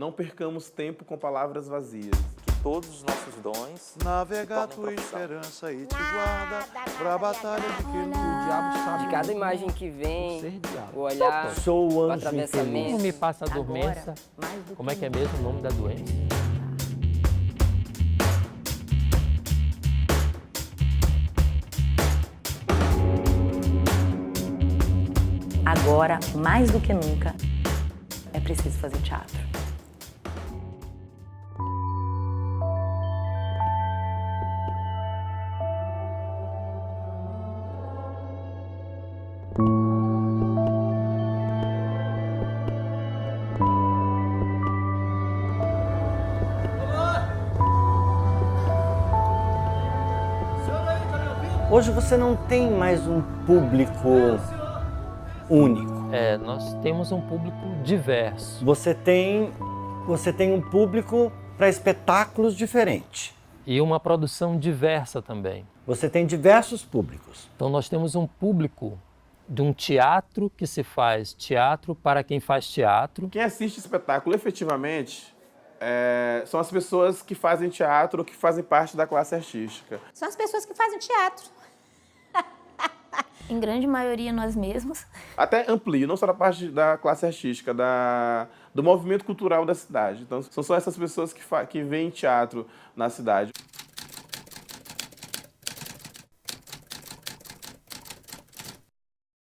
não percamos tempo com palavras vazias. Que todos os nossos dons Navega se tua tornem profissão. esperança e te guarda pra batalha de que O diabo sabe De cada imagem que vem, ser diabo. o olhar, Sou o o anjo atravessamento. infeliz. Como me passa a dormência? Como é que é mesmo o nome da doença? Agora, mais do que nunca, é preciso fazer teatro. Hoje você não tem mais um público único. Nós temos um público diverso. Você tem um público para espetáculos diferentes. E uma produção diversa também. Você tem diversos públicos. Então nós temos um público de um teatro que se faz teatro para quem faz teatro. Quem assiste espetáculo efetivamente são as pessoas que fazem teatro ou que fazem parte da classe artística. São as pessoas que fazem teatro. Em grande maioria nós mesmos. Até amplio, não só da parte da classe artística, do movimento cultural da cidade. Então, são só essas pessoas que veem teatro na cidade.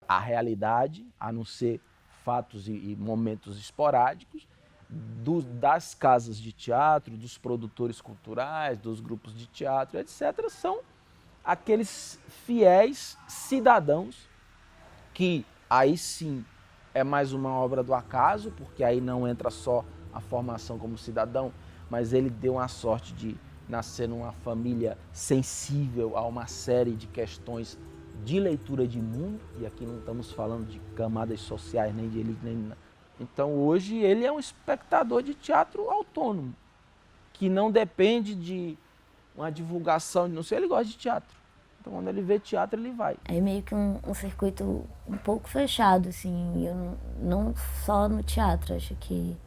A realidade, a não ser fatos e momentos esporádicos, das casas de teatro, dos produtores culturais, dos grupos de teatro, etc., são aqueles fiéis cidadãos que aí sim é mais uma obra do acaso, porque aí não entra só a formação como cidadão, mas ele deu a sorte de nascer numa família sensível a uma série de questões de leitura de mundo, e aqui não estamos falando de camadas sociais, nem de elite, nem nada. Então hoje ele é um espectador de teatro autônomo, que não depende de uma divulgação, não sei, ele gosta de teatro. Então quando ele vê teatro, ele vai. É meio que um circuito um pouco fechado, assim, eu não só no teatro, acho que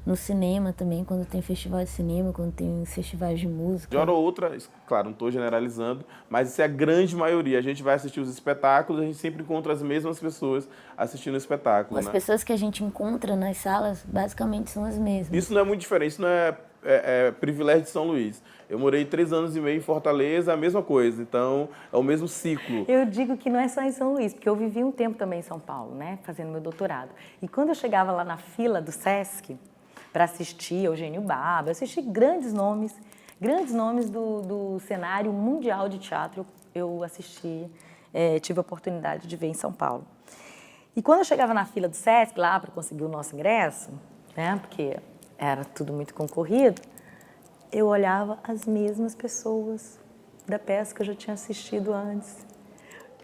no cinema também, quando tem festival de cinema, quando tem festivais de música. De hora ou outra, claro, não estou generalizando, mas isso é a grande maioria. A gente vai assistir os espetáculos, a gente sempre encontra as mesmas pessoas assistindo o espetáculo. As né? pessoas que a gente encontra nas salas, basicamente, são as mesmas. Isso não é muito diferente, isso não é privilégio de São Luís. Eu morei 3 anos e meio em Fortaleza, a mesma coisa, então é o mesmo ciclo. Eu digo que não é só em São Luís, porque eu vivi um tempo também em São Paulo, né, fazendo meu doutorado. E quando eu chegava lá na fila do Sesc, para assistir Eugênio Barba, assisti grandes nomes do cenário mundial de teatro, eu assisti, tive a oportunidade de ver em São Paulo. E quando eu chegava na fila do Sesc, lá para conseguir o nosso ingresso, né, porque era tudo muito concorrido, eu olhava as mesmas pessoas da peça que eu já tinha assistido antes.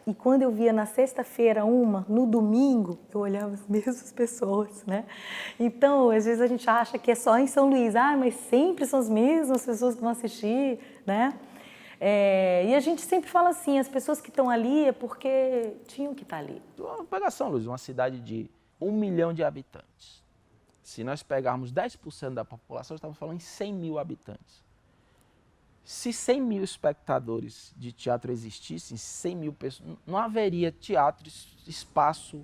E quando eu via na sexta-feira no domingo, eu olhava as mesmas pessoas, né? Então, às vezes a gente acha que é só em São Luís, mas sempre são as mesmas pessoas que vão assistir, né? E a gente sempre fala assim, as pessoas que estão ali é porque tinham que estar ali. Vamos pegar São Luís, uma cidade de 1 milhão de habitantes. Se nós pegarmos 10% da população, estamos falando em 100 mil habitantes. Se 100 mil espectadores de teatro existissem, 100 mil pessoas, não haveria teatro, espaço,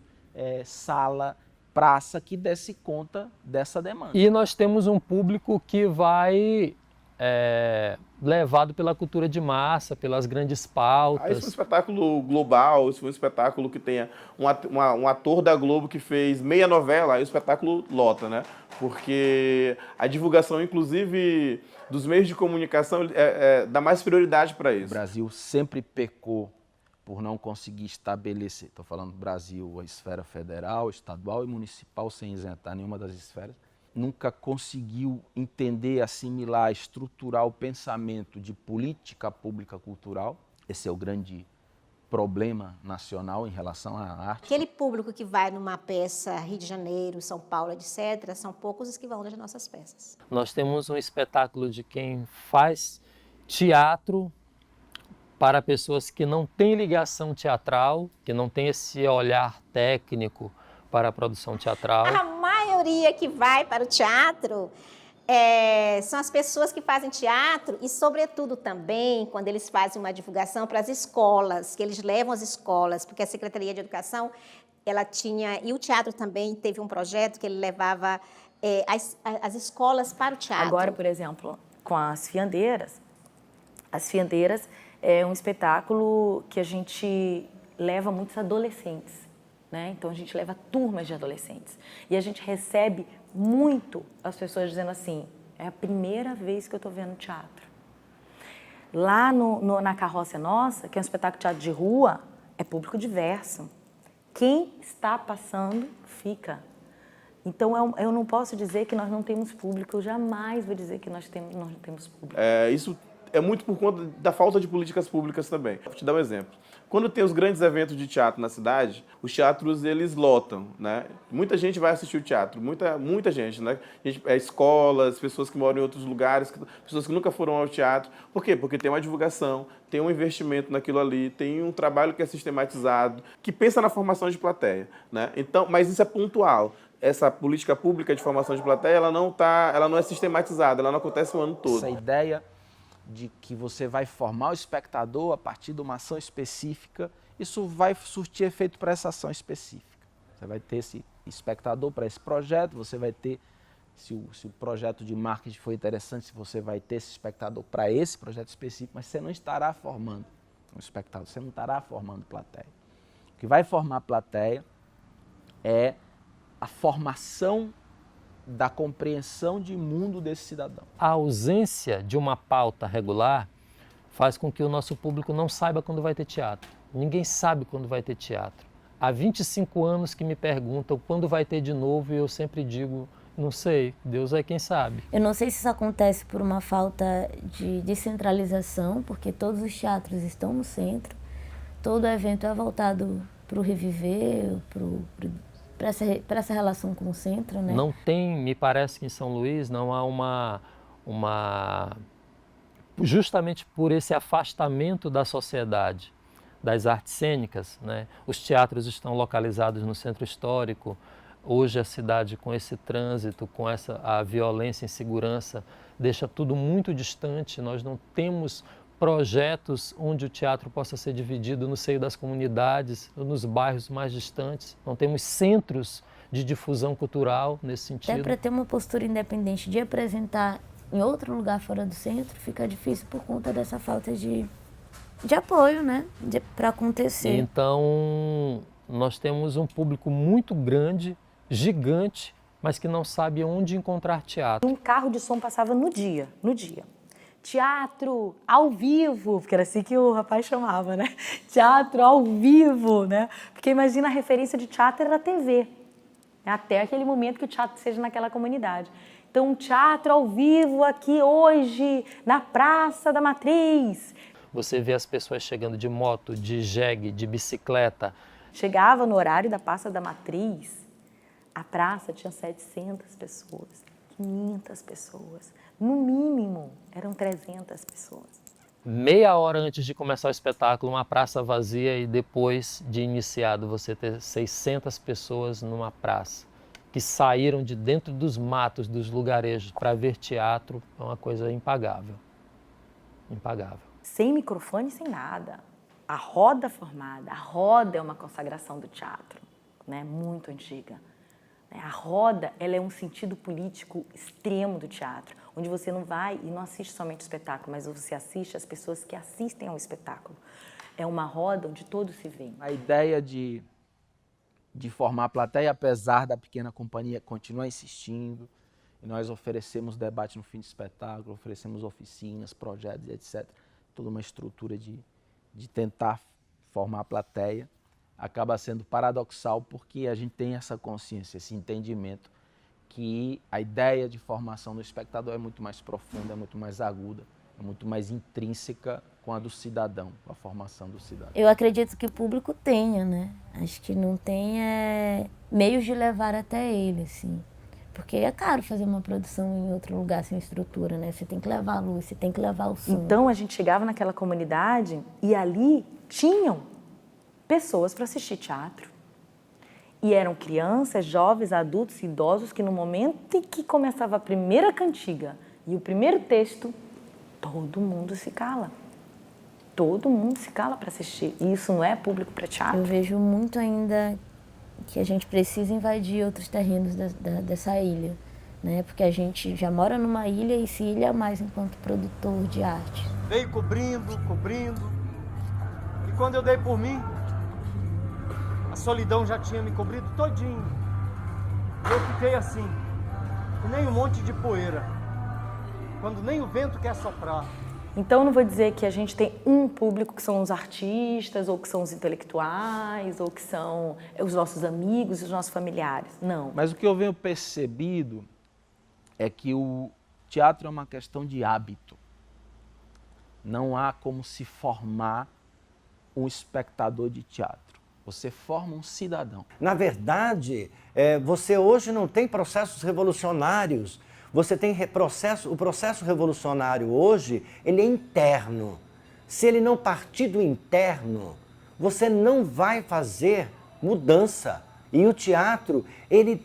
sala, praça que desse conta dessa demanda. E nós temos um público que vai levado pela cultura de massa, pelas grandes pautas. Isso foi um espetáculo global, isso foi um espetáculo que tenha um ator da Globo que fez meia novela, aí o espetáculo lota, né? Porque a divulgação, inclusive, dos meios de comunicação dá mais prioridade para isso. O Brasil sempre pecou por não conseguir estabelecer, estou falando do Brasil, a esfera federal, estadual e municipal, sem isentar nenhuma das esferas, nunca conseguiu entender, assimilar, estruturar o pensamento de política pública cultural. Esse é o grande problema nacional em relação à arte. Aquele público que vai numa peça Rio de Janeiro, São Paulo, etc., são poucos os que vão nas nossas peças. Nós temos um espetáculo de quem faz teatro para pessoas que não têm ligação teatral, que não têm esse olhar técnico para a produção teatral. A maioria maioria que vai para o teatro são as pessoas que fazem teatro e, sobretudo, também, quando eles fazem uma divulgação para as escolas, que eles levam às escolas, porque a Secretaria de Educação, ela tinha, e o teatro também teve um projeto que ele levava as escolas para o teatro. Agora, por exemplo, com as Fiandeiras é um espetáculo que a gente leva muitos adolescentes, né? Então a gente leva turmas de adolescentes e a gente recebe muito as pessoas dizendo assim, é a primeira vez que eu estou vendo teatro. Lá na Carroça Nossa, que é um espetáculo de teatro de rua, é público diverso. Quem está passando, fica. Então, eu não posso dizer que nós não temos público, eu jamais vou dizer que nós não temos público. Isso é muito por conta da falta de políticas públicas também. Vou te dar um exemplo. Quando tem os grandes eventos de teatro na cidade, os teatros, eles lotam, né? Muita gente vai assistir o teatro, muita gente, né? Escolas, pessoas que moram em outros lugares, pessoas que nunca foram ao teatro. Por quê? Porque tem uma divulgação, tem um investimento naquilo ali, tem um trabalho que é sistematizado, que pensa na formação de plateia, né? Então, mas isso é pontual. Essa política pública de formação de plateia, ela não é sistematizada, ela não acontece o ano todo. Essa ideia de que você vai formar o espectador a partir de uma ação específica, isso vai surtir efeito para essa ação específica. Você vai ter esse espectador para esse projeto, você vai ter, se o projeto de marketing for interessante, você vai ter esse espectador para esse projeto específico, mas você não estará formando um espectador, você não estará formando plateia. O que vai formar plateia é a formação da compreensão de mundo desse cidadão. A ausência de uma pauta regular faz com que o nosso público não saiba quando vai ter teatro. Ninguém sabe quando vai ter teatro. Há 25 anos que me perguntam quando vai ter de novo e eu sempre digo, não sei, Deus é quem sabe. Eu não sei se isso acontece por uma falta de descentralização, porque todos os teatros estão no centro, todo evento é voltado para o reviver, para essa relação com o centro, né? Não tem, me parece que em São Luís não há justamente por esse afastamento da sociedade, das artes cênicas, né? Os teatros estão localizados no centro histórico. Hoje a cidade, com esse trânsito, com a violência e insegurança, deixa tudo muito distante. Nós não temos projetos onde o teatro possa ser dividido no seio das comunidades, nos bairros mais distantes. Não temos centros de difusão cultural nesse sentido. Até para ter uma postura independente de apresentar em outro lugar fora do centro, fica difícil por conta dessa falta de apoio, né, para acontecer. Então, nós temos um público muito grande, gigante, mas que não sabe onde encontrar teatro. Um carro de som passava no dia. Teatro ao vivo, porque era assim que o rapaz chamava, né? Teatro ao vivo, né? Porque imagina a referência de teatro era a TV, até aquele momento que o teatro seja naquela comunidade. Então, um teatro ao vivo aqui hoje, na Praça da Matriz. Você vê as pessoas chegando de moto, de jegue, de bicicleta. Chegava no horário da Praça da Matriz, a praça tinha 700 pessoas, 500 pessoas. No mínimo, eram 300 pessoas. Meia hora antes de começar o espetáculo, uma praça vazia e depois de iniciado você ter 600 pessoas numa praça que saíram de dentro dos matos, dos lugarejos para ver teatro, é uma coisa impagável. Impagável. Sem microfone, sem nada. A roda formada, a roda é uma consagração do teatro, né? Muito antiga. A roda, ela é um sentido político extremo do teatro, onde você não vai e não assiste somente o espetáculo, mas você assiste as pessoas que assistem ao espetáculo. É uma roda onde todos se veem. A ideia de formar a plateia, apesar da pequena companhia, continua insistindo. E nós oferecemos debate no fim de espetáculo, oferecemos oficinas, projetos, etc. Toda uma estrutura de tentar formar a plateia. Acaba sendo paradoxal porque a gente tem essa consciência, esse entendimento que a ideia de formação do espectador é muito mais profunda, é muito mais aguda, é muito mais intrínseca com a do cidadão, com a formação do cidadão. Eu acredito que o público tenha, né? Acho que não tem meios de levar até ele, assim. Porque é caro fazer uma produção em outro lugar sem estrutura, né? Você tem que levar a luz, você tem que levar o som. Então a gente chegava naquela comunidade e ali tinham pessoas para assistir teatro. E eram crianças, jovens, adultos, idosos, que no momento em que começava a primeira cantiga e o primeiro texto, todo mundo se cala. Todo mundo se cala para assistir. E isso não é público para teatro. Eu vejo muito ainda que a gente precisa invadir outros terrenos dessa ilha, né? Porque a gente já mora numa ilha e se ilha mais enquanto produtor de arte. Veio cobrindo, cobrindo. E quando eu dei por mim, a solidão já tinha me cobrido todinho. E eu fiquei assim, que nem um monte de poeira, quando nem o vento quer soprar. Então, eu não vou dizer que a gente tem um público que são os artistas, ou que são os intelectuais, ou que são os nossos amigos e os nossos familiares. Não. Mas o que eu venho percebido é que o teatro é uma questão de hábito. Não há como se formar um espectador de teatro. Você forma um cidadão. Na verdade, você hoje não tem processos revolucionários. Você tem o processo revolucionário hoje, ele é interno. Se ele não partir do interno, você não vai fazer mudança. E o teatro, ele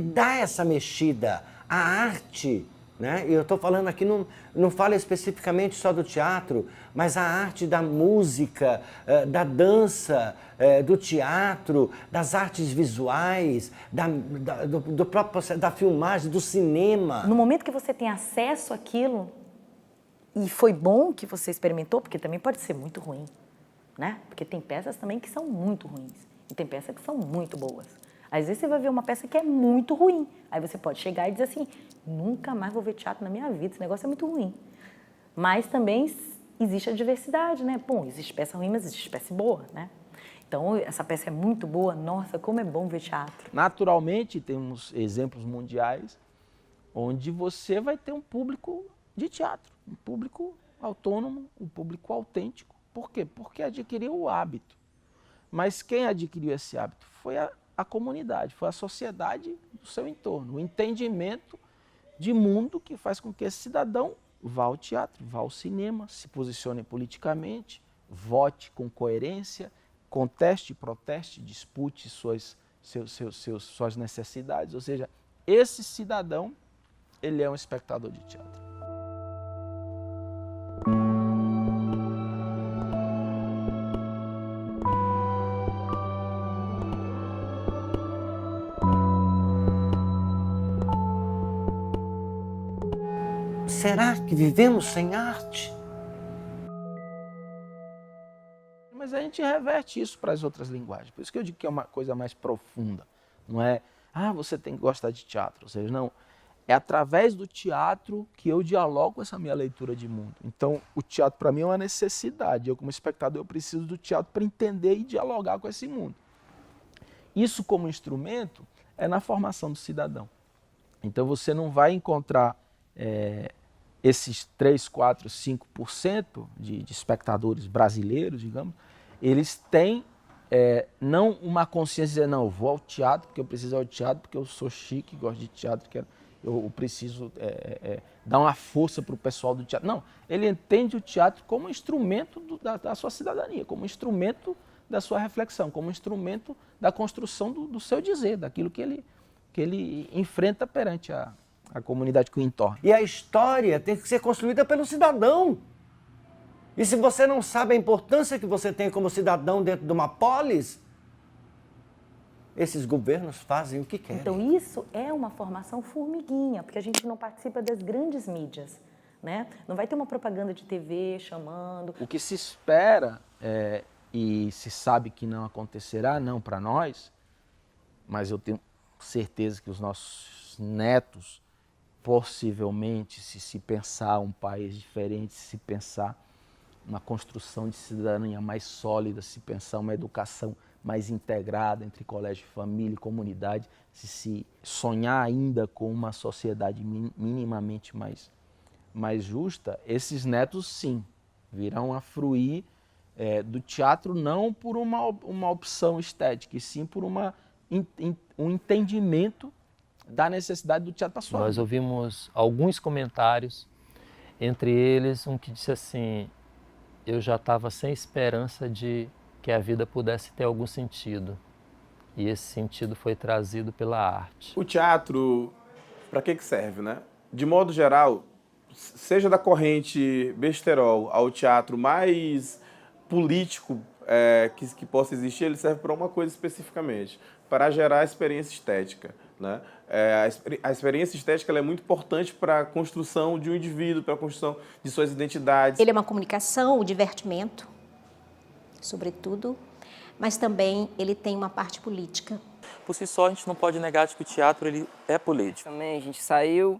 dá essa mexida. A arte, né? E eu estou falando aqui, não falo especificamente só do teatro, mas a arte da música, da dança, do teatro, das artes visuais, do próprio processo, da filmagem, do cinema. No momento que você tem acesso àquilo, e foi bom que você experimentou, porque também pode ser muito ruim, né? Porque tem peças também que são muito ruins, e tem peças que são muito boas. Às vezes você vai ver uma peça que é muito ruim, aí você pode chegar e dizer assim, nunca mais vou ver teatro na minha vida, esse negócio é muito ruim. Mas também existe a diversidade, né? Bom, existe peça ruim, mas existe peça boa, né? Então, essa peça é muito boa, nossa, como é bom ver teatro. Naturalmente, temos exemplos mundiais onde você vai ter um público de teatro, um público autônomo, um público autêntico. Por quê? Porque adquiriu o hábito. Mas quem adquiriu esse hábito foi a comunidade, foi a sociedade do seu entorno, o entendimento de mundo que faz com que esse cidadão vá ao teatro, vá ao cinema, se posicione politicamente, vote com coerência, conteste, proteste, dispute suas necessidades. Ou seja, esse cidadão, ele é um espectador de teatro. Será que vivemos sem arte? Mas a gente reverte isso para as outras linguagens. Por isso que eu digo que é uma coisa mais profunda. Não é, você tem que gostar de teatro. Ou seja, não, é através do teatro que eu dialogo com essa minha leitura de mundo. Então, o teatro para mim é uma necessidade. Eu, como espectador, eu preciso do teatro para entender e dialogar com esse mundo. Isso, como instrumento, é na formação do cidadão. Então, você não vai encontrar esses 3, 4, 5% de espectadores brasileiros, digamos, eles têm não uma consciência de dizer, não, eu vou ao teatro porque eu preciso ir ao teatro, porque eu sou chique, gosto de teatro, eu preciso dar uma força para o pessoal do teatro. Não, ele entende o teatro como instrumento da sua cidadania, como instrumento da sua reflexão, como instrumento da construção do seu dizer, daquilo que ele enfrenta perante a comunidade que o entorna. E a história tem que ser construída pelo cidadão. E se você não sabe a importância que você tem como cidadão dentro de uma polis, esses governos fazem o que querem. Então isso é uma formação formiguinha, porque a gente não participa das grandes mídias, né? Não vai ter uma propaganda de TV chamando. O que se espera, e se sabe que não acontecerá, não para nós, mas eu tenho certeza que os nossos netos, possivelmente, se pensar um país diferente, se pensar uma construção de cidadania mais sólida, se pensar uma educação mais integrada entre colégio, família e comunidade, se sonhar ainda com uma sociedade minimamente mais justa, esses netos, sim, virão a fruir do teatro não por uma opção estética, e sim por um entendimento da necessidade do teatro para a sua vida. Nós ouvimos alguns comentários, entre eles um que disse assim, eu já estava sem esperança de que a vida pudesse ter algum sentido. E esse sentido foi trazido pela arte. O teatro, para que serve, né? De modo geral, seja da corrente besterol ao teatro mais político que possa existir, ele serve para uma coisa especificamente, para gerar experiência estética, né? A experiência estética ela é muito importante para a construção de um indivíduo, para a construção de suas identidades. Ele é uma comunicação, o divertimento, sobretudo, mas também ele tem uma parte política. Por si só, a gente não pode negar de que o teatro ele é político. Também a gente saiu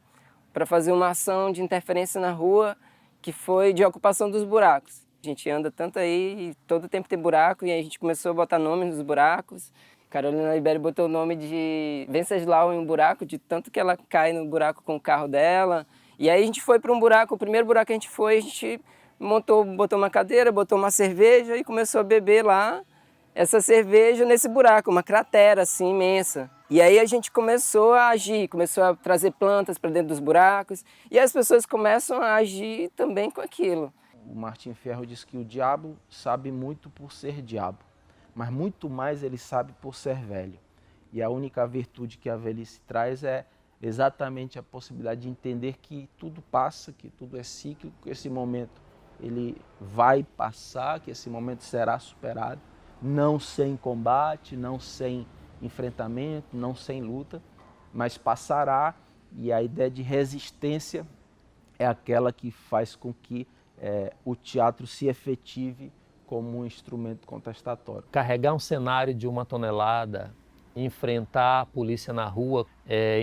para fazer uma ação de interferência na rua que foi de ocupação dos buracos. A gente anda tanto aí, e todo tempo tem buraco, e aí a gente começou a botar nomes nos buracos. Carolina Libério botou o nome de Venceslau em um buraco, de tanto que ela cai no buraco com o carro dela. E aí a gente foi para um buraco, o primeiro buraco que a gente botou uma cadeira, botou uma cerveja e começou a beber lá essa cerveja nesse buraco, uma cratera assim imensa. E aí a gente começou a agir, começou a trazer plantas para dentro dos buracos, e as pessoas começam a agir também com aquilo. O Martim Fierro diz que o diabo sabe muito por ser diabo, mas muito mais ele sabe por ser velho. E a única virtude que a velhice traz é exatamente a possibilidade de entender que tudo passa, que tudo é cíclico, que esse momento ele vai passar, que esse momento será superado, não sem combate, não sem enfrentamento, não sem luta, mas passará, e a ideia de resistência é aquela que faz com que o teatro se efetive como um instrumento contestatório. Carregar um cenário de 1 tonelada, enfrentar a polícia na rua,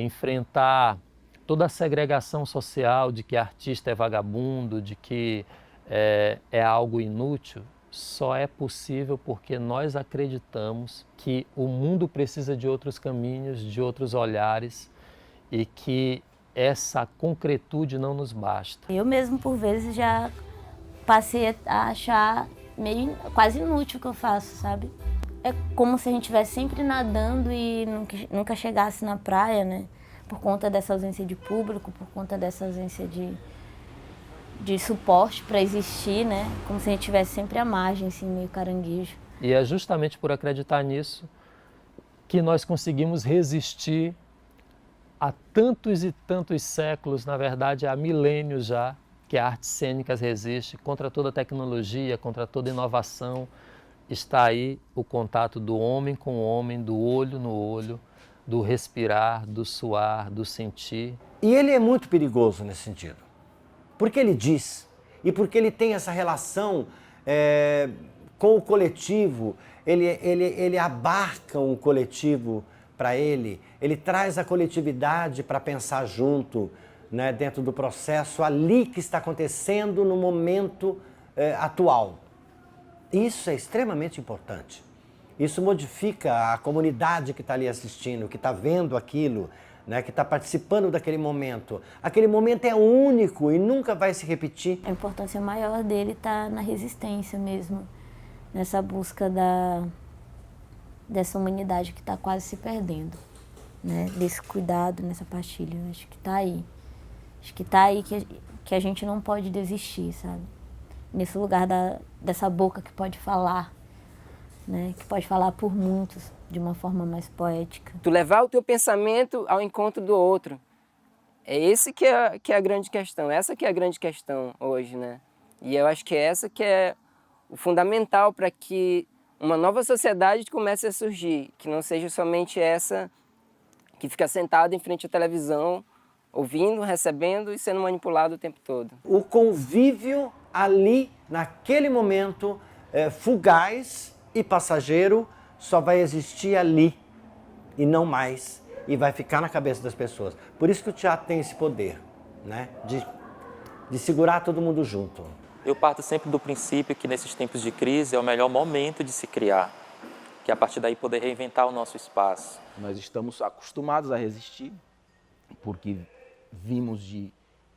enfrentar toda a segregação social de que artista é vagabundo, de que é algo inútil, só é possível porque nós acreditamos que o mundo precisa de outros caminhos, de outros olhares, e que essa concretude não nos basta. Eu mesmo, por vezes, já passei a achar meio quase inútil o que eu faço, sabe? É como se a gente estivesse sempre nadando e nunca chegasse na praia, né? Por conta dessa ausência de público, por conta dessa ausência de suporte para existir, né? Como se a gente estivesse sempre à margem, assim, meio caranguejo. E é justamente por acreditar nisso que nós conseguimos resistir há tantos e tantos séculos, na verdade há milênios já, que a artes cênicas resiste contra toda tecnologia, contra toda inovação. Está aí o contato do homem com o homem, do olho no olho, do respirar, do suar, do sentir. E ele é muito perigoso nesse sentido. Porque ele diz, e porque ele tem essa relação com o coletivo, ele abarca um coletivo para ele traz a coletividade para pensar junto, né, dentro do processo ali que está acontecendo no momento atual. Isso é extremamente importante. Isso modifica a comunidade que está ali assistindo, que está vendo aquilo, né, que está participando daquele momento. Aquele momento é único e nunca vai se repetir. A importância maior dele está na resistência mesmo, nessa busca dessa humanidade que está quase se perdendo, né, desse cuidado nessa partilha. Eu acho que está aí. Acho que está aí que a gente não pode desistir, sabe? Nesse lugar dessa boca que pode falar, né? Que pode falar por muitos, de uma forma mais poética. Tu levar o teu pensamento ao encontro do outro. É esse que é a grande questão, essa que é a grande questão hoje, né? E eu acho que é essa que é o fundamental para que uma nova sociedade comece a surgir, que não seja somente essa que fica sentada em frente à televisão, ouvindo, recebendo e sendo manipulado o tempo todo. O convívio ali, naquele momento, fugaz e passageiro, só vai existir ali e não mais. E vai ficar na cabeça das pessoas. Por isso que o teatro tem esse poder, né? De segurar todo mundo junto. Eu parto sempre do princípio que nesses tempos de crise é o melhor momento de se criar, que é a partir daí poder reinventar o nosso espaço. Nós estamos acostumados a resistir, porque vimos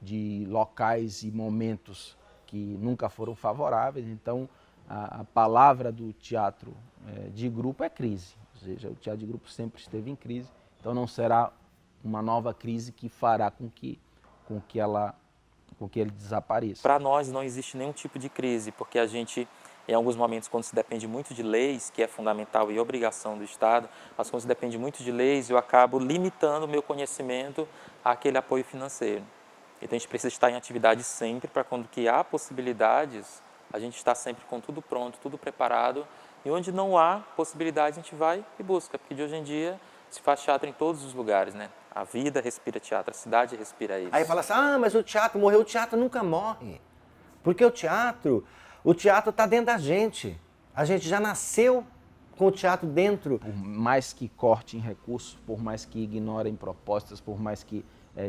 de locais e momentos que nunca foram favoráveis, então a palavra do teatro de grupo é crise, ou seja, o teatro de grupo sempre esteve em crise, então não será uma nova crise que fará com que ele desapareça. Para nós não existe nenhum tipo de crise, porque a gente Em alguns momentos, quando se depende muito de leis, que é fundamental e obrigação do Estado, mas quando se depende muito de leis, eu acabo limitando o meu conhecimento àquele apoio financeiro. Então, a gente precisa estar em atividade sempre, para quando que há possibilidades, a gente está sempre com tudo pronto, tudo preparado. E onde não há possibilidades, a gente vai e busca, porque de hoje em dia se faz teatro em todos os lugares, né? A vida respira teatro, a cidade respira isso. Aí fala assim, mas o teatro morreu. O teatro nunca morre. Porque o teatro está dentro da gente. A gente já nasceu com o teatro dentro. Por mais que corte em recursos, por mais que ignorem propostas, por mais que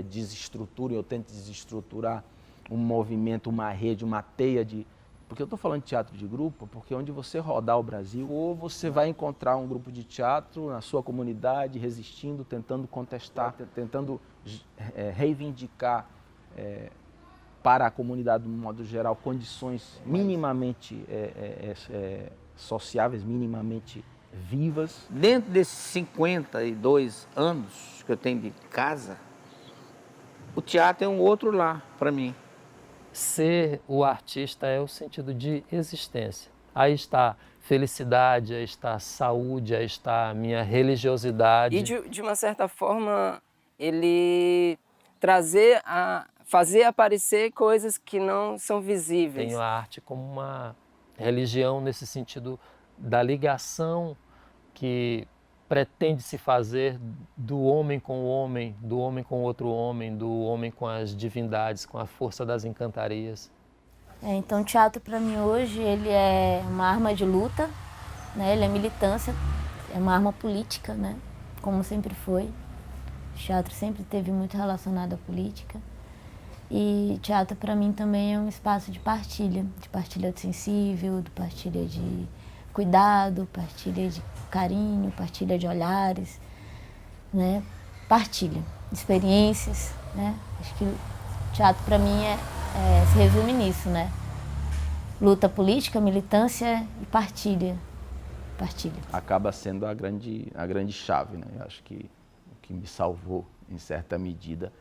desestruturem ou tentem desestruturar um movimento, uma rede, uma teia de... Porque eu estou falando de teatro de grupo, porque onde você rodar o Brasil, ou você vai encontrar um grupo de teatro na sua comunidade, resistindo, tentando contestar, tentando reivindicar para a comunidade, de um modo geral, condições minimamente sociáveis, minimamente vivas. Dentro desses 52 anos que eu tenho de casa, o teatro é um outro lar para mim. Ser o artista é o sentido de existência. Aí está felicidade, aí está saúde, aí está a minha religiosidade. E de uma certa forma, ele fazer aparecer coisas que não são visíveis. Tenho a arte como uma religião nesse sentido da ligação que pretende se fazer do homem com o homem, do homem com outro homem, do homem com as divindades, com a força das encantarias. Então o teatro para mim hoje ele é uma arma de luta, né? Ele é militância, é uma arma política, né? Como sempre foi. O teatro sempre esteve muito relacionado à política. E teatro para mim também é um espaço de partilha de sensível, de partilha de cuidado, partilha de carinho, partilha de olhares, né? Partilha de experiências, né? Acho que o teatro para mim se resume nisso, né? Luta política, militância e partilha. Acaba sendo a grande chave, né? Eu acho que o que me salvou, em certa medida,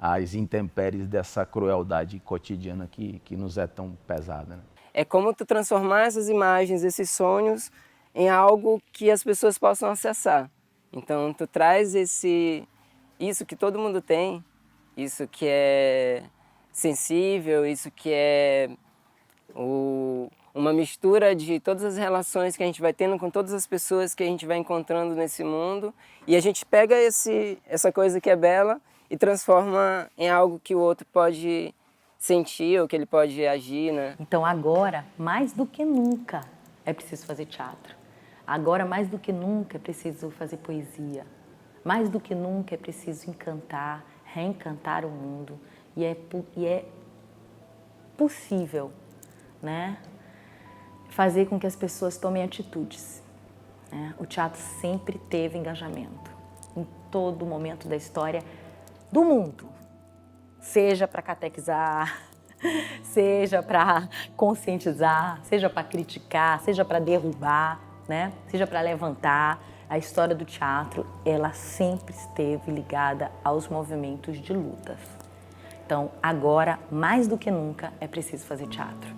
as intempéries dessa crueldade cotidiana que nos é tão pesada, né? É como tu transformar essas imagens, esses sonhos, em algo que as pessoas possam acessar. Então, tu traz isso que todo mundo tem, isso que é sensível, isso que é uma mistura de todas as relações que a gente vai tendo com todas as pessoas que a gente vai encontrando nesse mundo, e a gente pega essa coisa que é bela e transforma em algo que o outro pode sentir ou que ele pode agir, né? Então agora, mais do que nunca, é preciso fazer teatro. Agora, mais do que nunca, é preciso fazer poesia. Mais do que nunca, é preciso encantar, reencantar o mundo. E é possível, né, fazer com que as pessoas tomem atitudes, né? O teatro sempre teve engajamento, em todo momento da história do mundo. Seja para catequizar, seja para conscientizar, seja para criticar, seja para derrubar, né? Seja para levantar. A história do teatro, ela sempre esteve ligada aos movimentos de lutas. Então, agora, mais do que nunca, é preciso fazer teatro.